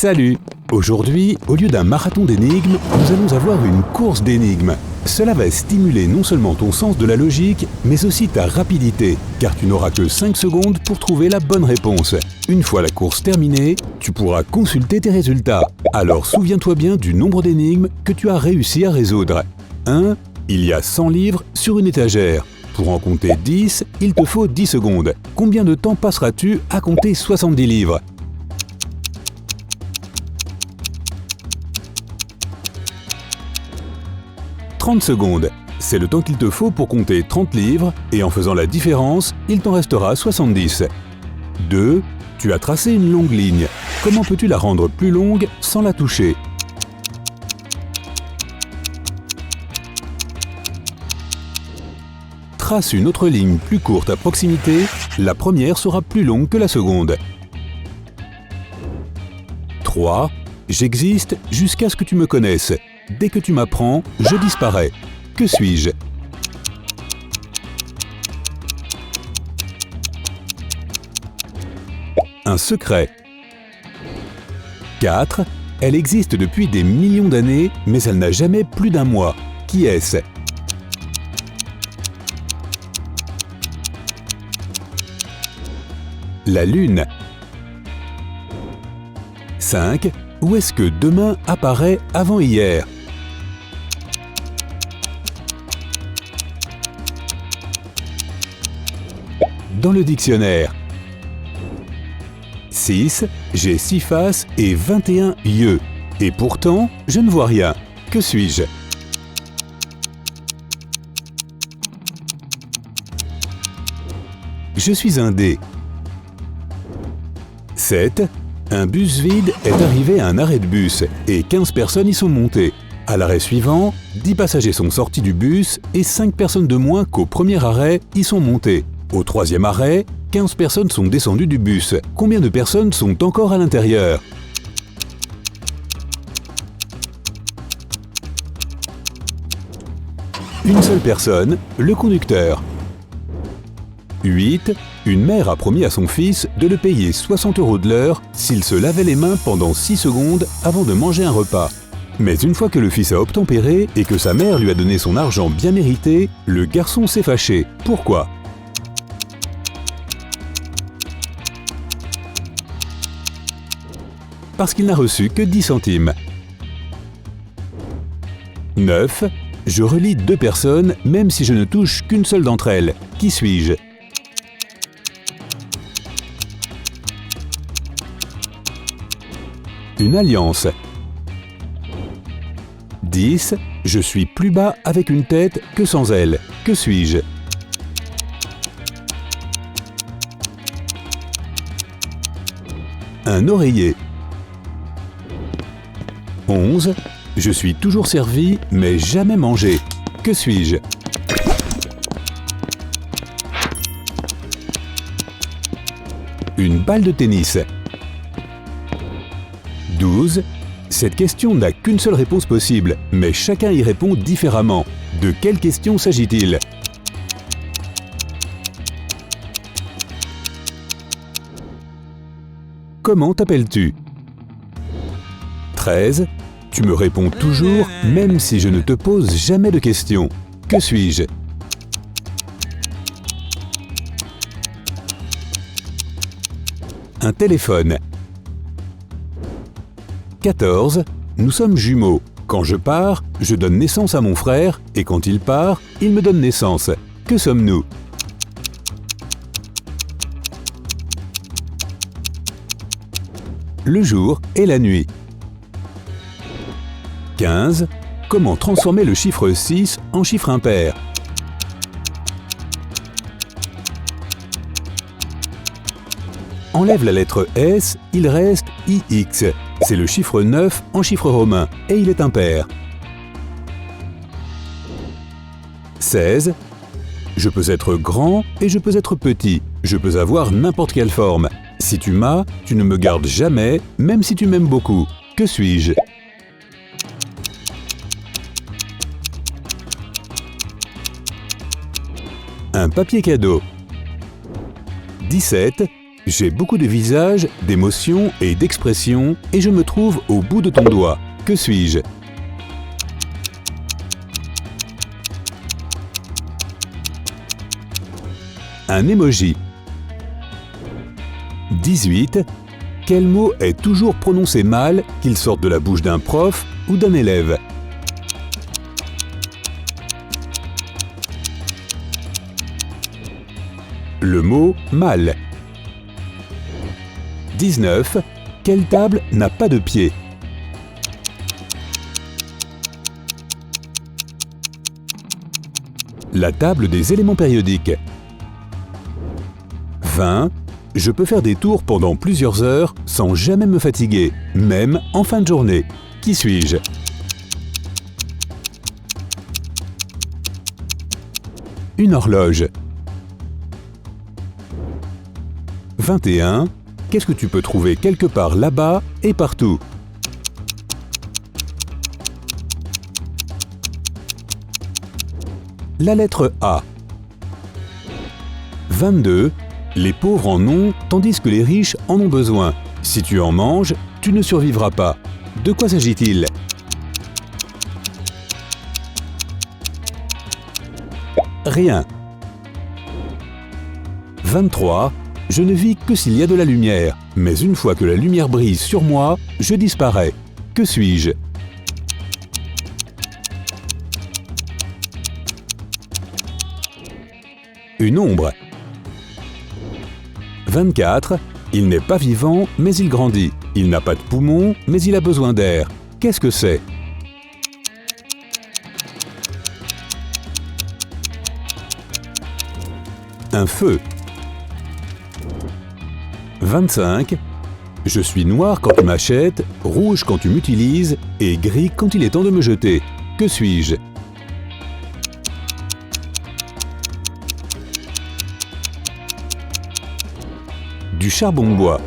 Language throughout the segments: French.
Salut! Aujourd'hui, au lieu d'un marathon d'énigmes, nous allons avoir une course d'énigmes. Cela va stimuler non seulement ton sens de la logique, mais aussi ta rapidité, car tu n'auras que 5 secondes pour trouver la bonne réponse. Une fois la course terminée, tu pourras consulter tes résultats. Alors souviens-toi bien du nombre d'énigmes que tu as réussi à résoudre. 1. Il y a 100 livres sur une étagère. Pour en compter 10, il te faut 10 secondes. Combien de temps passeras-tu à compter 70 livres? « 30 secondes. C'est le temps qu'il te faut pour compter 30 livres et en faisant la différence, il t'en restera 70. 2. Tu as tracé une longue ligne. Comment peux-tu la rendre plus longue sans la toucher? Trace une autre ligne plus courte à proximité, la première sera plus longue que la seconde. 3. J'existe jusqu'à ce que tu me connaisses. Dès que tu m'apprends, je disparais. Que suis-je? Un secret. 4. Elle existe depuis des millions d'années, mais elle n'a jamais plus d'un mois. Qui est-ce? La Lune. 5. Où est-ce que demain apparaît avant hier? Dans le dictionnaire. 6. J'ai 6 faces et 21 yeux. Et pourtant, je ne vois rien. Que suis-je? Je suis un dé. 7. Un bus vide est arrivé à un arrêt de bus et 15 personnes y sont montées. À l'arrêt suivant, 10 passagers sont sortis du bus et 5 personnes de moins qu'au premier arrêt y sont montées. Au troisième arrêt, 15 personnes sont descendues du bus. Combien de personnes sont encore à l'intérieur? Une seule personne, le conducteur. 8. Une mère a promis à son fils de le payer 60 € de l'heure s'il se lavait les mains pendant 6 secondes avant de manger un repas. Mais une fois que le fils a obtempéré et que sa mère lui a donné son argent bien mérité, le garçon s'est fâché. Pourquoi? Parce qu'il n'a reçu que 10 centimes. 9. Je relie 2 personnes même si je ne touche qu'une seule d'entre elles. Qui suis-je? Une alliance. 10. Je suis plus bas avec une tête que sans elle. Que suis-je? Un oreiller. 11. Je suis toujours servi, mais jamais mangé. Que suis-je? Une balle de tennis. 12. Cette question n'a qu'une seule réponse possible, mais chacun y répond différemment. De quelle question s'agit-il? Comment t'appelles-tu? 13. Tu me réponds toujours, même si je ne te pose jamais de questions. Que suis-je? Un téléphone. 14. Nous sommes jumeaux. Quand je pars, je donne naissance à mon frère, et quand il part, il me donne naissance. Que sommes-nous? Le jour et la nuit. 15. Comment transformer le chiffre 6 en chiffre impair? Enlève la lettre S, il reste IX. C'est le chiffre 9 en chiffre romain et il est impair. 16. Je peux être grand et je peux être petit. Je peux avoir n'importe quelle forme. Si tu m'as, tu ne me gardes jamais, même si tu m'aimes beaucoup. Que suis-je? Un papier cadeau. 17. J'ai beaucoup de visages, d'émotions et d'expressions et je me trouve au bout de ton doigt. Que suis-je? Un emoji. 18. Quel mot est toujours prononcé mal, qu'il sorte de la bouche d'un prof ou d'un élève? Le mot « mal ». 19. Quelle table n'a pas de pied? La table des éléments périodiques. 20. Je peux faire des tours pendant plusieurs heures sans jamais me fatiguer, même en fin de journée. Qui suis-je? Une horloge. 21. Qu'est-ce que tu peux trouver quelque part là-bas et partout? La lettre A. 22. Les pauvres en ont tandis que les riches en ont besoin. Si tu en manges, tu ne survivras pas. De quoi s'agit-il? Rien. 23. Je ne vis que s'il y a de la lumière, mais une fois que la lumière brise sur moi, je disparais. Que suis-je? Une ombre. 24. Il n'est pas vivant, mais il grandit. Il n'a pas de poumons, mais il a besoin d'air. Qu'est-ce que c'est? Un feu. 25. Je suis noir quand tu m'achètes, rouge quand tu m'utilises et gris quand il est temps de me jeter. Que suis-je? Du charbon-bois.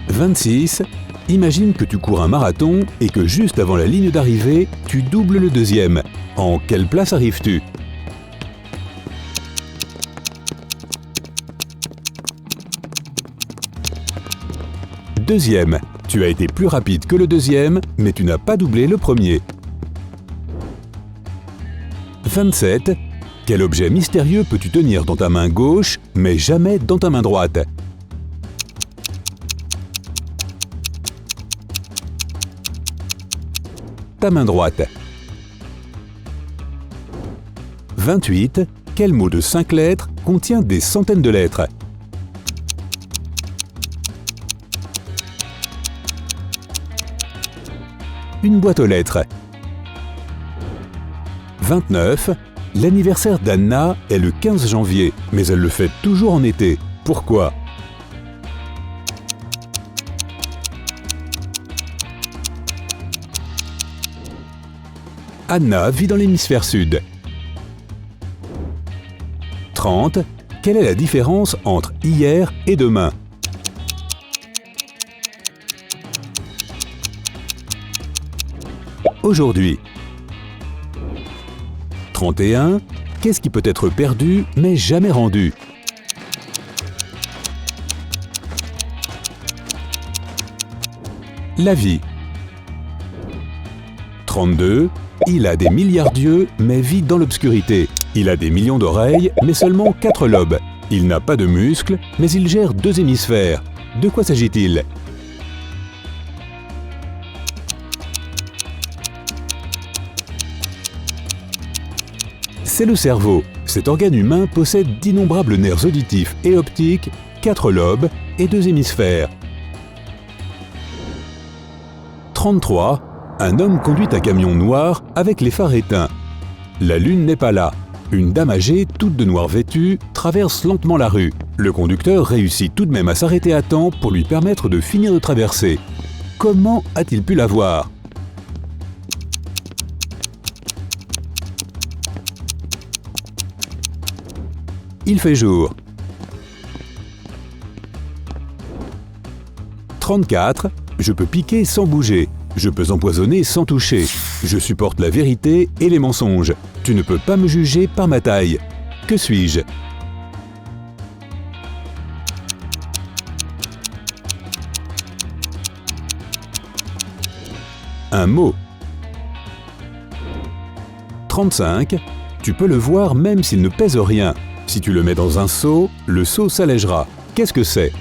26. Imagine que tu cours un marathon et que juste avant la ligne d'arrivée, tu doubles le deuxième. En quelle place arrives-tu? Deuxième. Tu as été plus rapide que le deuxième, mais tu n'as pas doublé le premier. 27. Quel objet mystérieux peux-tu tenir dans ta main gauche, mais jamais dans ta main droite? Ta main droite. 28. Quel mot de 5 lettres contient des centaines de lettres? Une boîte aux lettres. 29. L'anniversaire d'Anna est le 15 janvier, mais elle le fête toujours en été. Pourquoi? Anna vit dans l'hémisphère sud. 30. Quelle est la différence entre hier et demain? Aujourd'hui. 31. Qu'est-ce qui peut être perdu mais jamais rendu? La vie. 32. Il a des milliards d'yeux mais vit dans l'obscurité. Il a des millions d'oreilles mais seulement 4 lobes. Il n'a pas de muscles mais il gère 2 hémisphères. De quoi s'agit-il? C'est le cerveau. Cet organe humain possède d'innombrables nerfs auditifs et optiques, 4 lobes et 2 hémisphères. 33. Un homme conduit un camion noir avec les phares éteints. La lune n'est pas là. Une dame âgée, toute de noir vêtue, traverse lentement la rue. Le conducteur réussit tout de même à s'arrêter à temps pour lui permettre de finir de traverser. Comment a-t-il pu la voir? Il fait jour. 34. Je peux piquer sans bouger. Je peux empoisonner sans toucher. Je supporte la vérité et les mensonges. Tu ne peux pas me juger par ma taille. Que suis-je? un mot. 35. Tu peux le voir même s'il ne pèse rien. Si tu le mets dans un seau, le seau s'allégera. Qu'est-ce que c'est?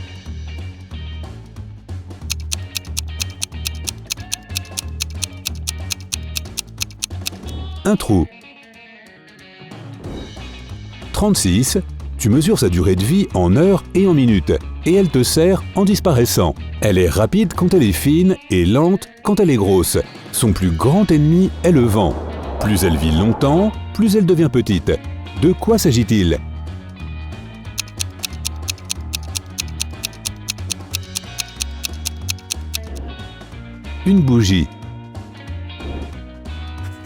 Un trou. 36. Tu mesures sa durée de vie en heures et en minutes, et elle te sert en disparaissant. Elle est rapide quand elle est fine et lente quand elle est grosse. Son plus grand ennemi est le vent. Plus elle vit longtemps, plus elle devient petite. De quoi s'agit-il? Une bougie.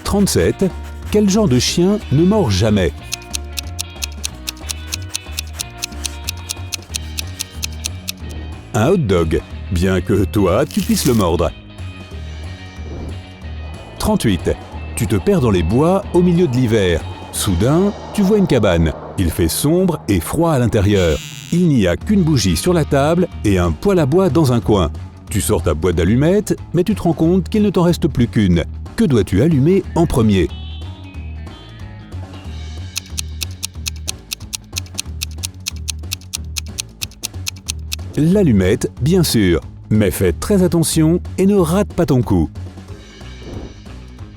37. Quel genre de chien ne mord jamais? Un hot dog, bien que toi, tu puisses le mordre. 38. Tu te perds dans les bois au milieu de l'hiver. Soudain, tu vois une cabane. Il fait sombre et froid à l'intérieur. Il n'y a qu'une bougie sur la table et un poêle à bois dans un coin. Tu sors ta boîte d'allumettes, mais tu te rends compte qu'il ne t'en reste plus qu'une. Que dois-tu allumer en premier? L'allumette, bien sûr, mais fais très attention et ne rate pas ton coup.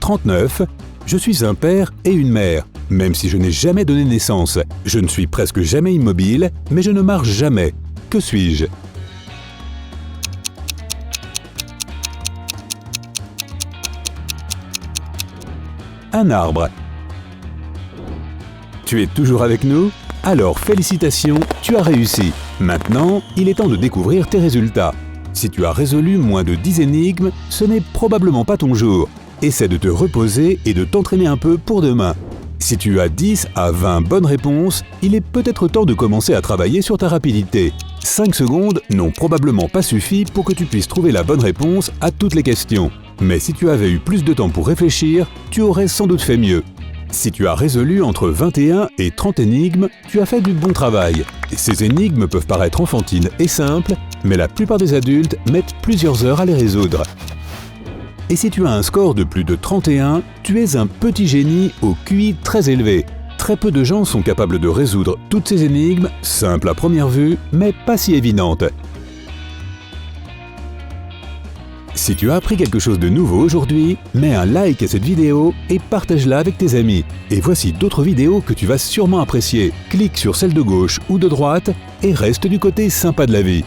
39. Je suis un père et une mère, même si je n'ai jamais donné naissance. Je ne suis presque jamais immobile, mais je ne marche jamais. Que suis-je? Un arbre. Tu es toujours avec nous? Alors félicitations, tu as réussi. Maintenant, il est temps de découvrir tes résultats. Si tu as résolu moins de 10 énigmes, ce n'est probablement pas ton jour. Essaie de te reposer et de t'entraîner un peu pour demain. Si tu as 10 à 20 bonnes réponses, il est peut-être temps de commencer à travailler sur ta rapidité. 5 secondes n'ont probablement pas suffi pour que tu puisses trouver la bonne réponse à toutes les questions. Mais si tu avais eu plus de temps pour réfléchir, tu aurais sans doute fait mieux. Si tu as résolu entre 21 et 30 énigmes, tu as fait du bon travail. Ces énigmes peuvent paraître enfantines et simples, mais la plupart des adultes mettent plusieurs heures à les résoudre. Et si tu as un score de plus de 31, tu es un petit génie au QI très élevé. Très peu de gens sont capables de résoudre toutes ces énigmes, simples à première vue, mais pas si évidentes. Si tu as appris quelque chose de nouveau aujourd'hui, mets un like à cette vidéo et partage-la avec tes amis. Et voici d'autres vidéos que tu vas sûrement apprécier. Clique sur celle de gauche ou de droite et reste du côté sympa de la vie.